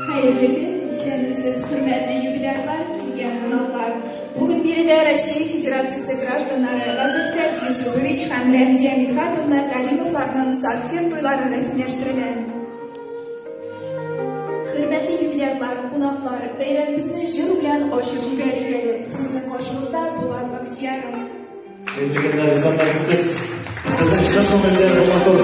Hayırlı gün, sevgilisiz, hürmetli yubilerler, kelgan qonaqlar. Bugun birida Rossiya Federatsiyasi grajdanlari Latofat Yusupovich ham Ramziya Mirhatovna Karimovlarning Salfir to'ylari rasmiylashtirildi. Hurmatli yubilerlar, qonaqlar, bayramimizni jil bilan oshib yuboraylik. Sizni qarshimizda Bular Baxtiyorov. Tebrikler insanlarımız. Sizden şaşırmayacağız motor.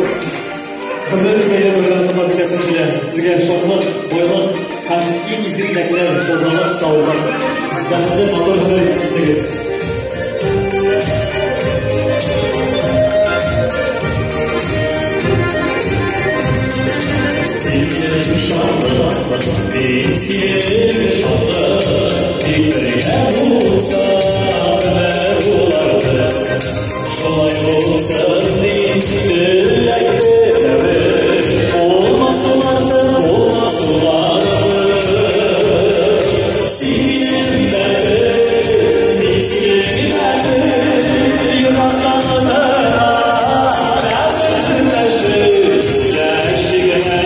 Kıbrıs Beyler Organizasyon Fabrikası'nın sizge şoklar, boyalar, hem iyi izgirlikler, sözler, sağlıklar. Canlıda motor hızlı Sizlerin şanlı, bizlerin şanlı, birbirine olsa ve olardı. Şolay olsa dilekleri, olmasılarsa olmasılardı. Sizlerin derdi, bizlerin derdi, Yunanlarına razı taşı, yaşıgına.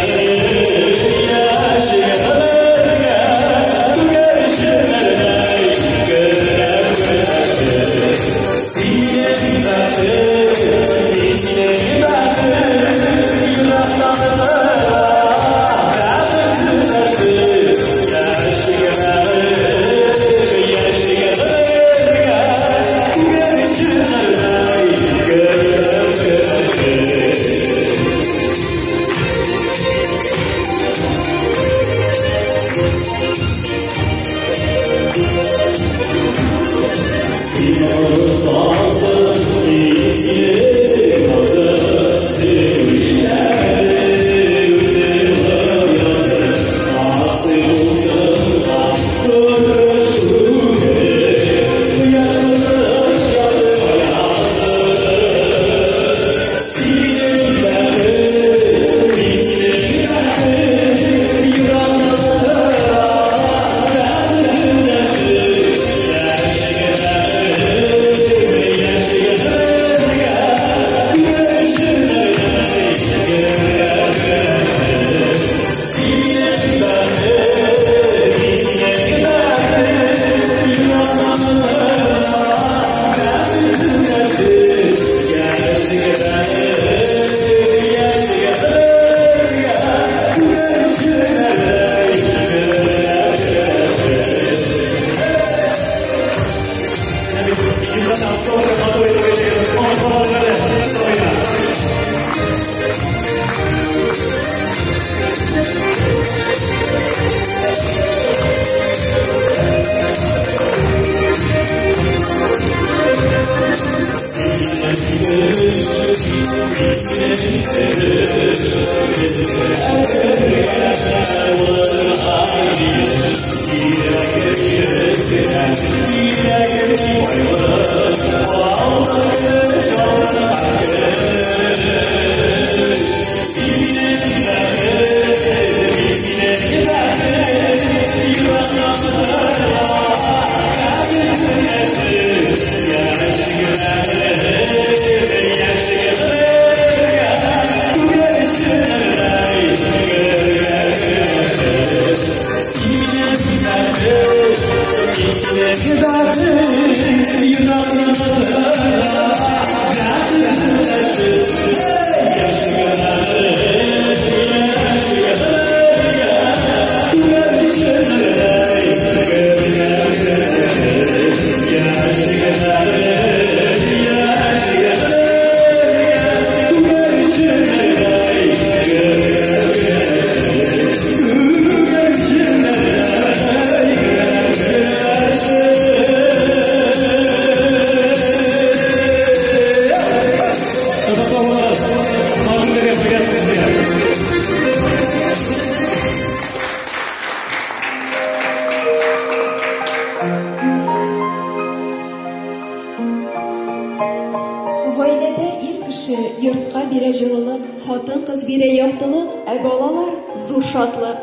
Гаиләдә ир кеше йортка бирә җылылык, хатын-кыз бирә яктылык, балалар зур шатлык.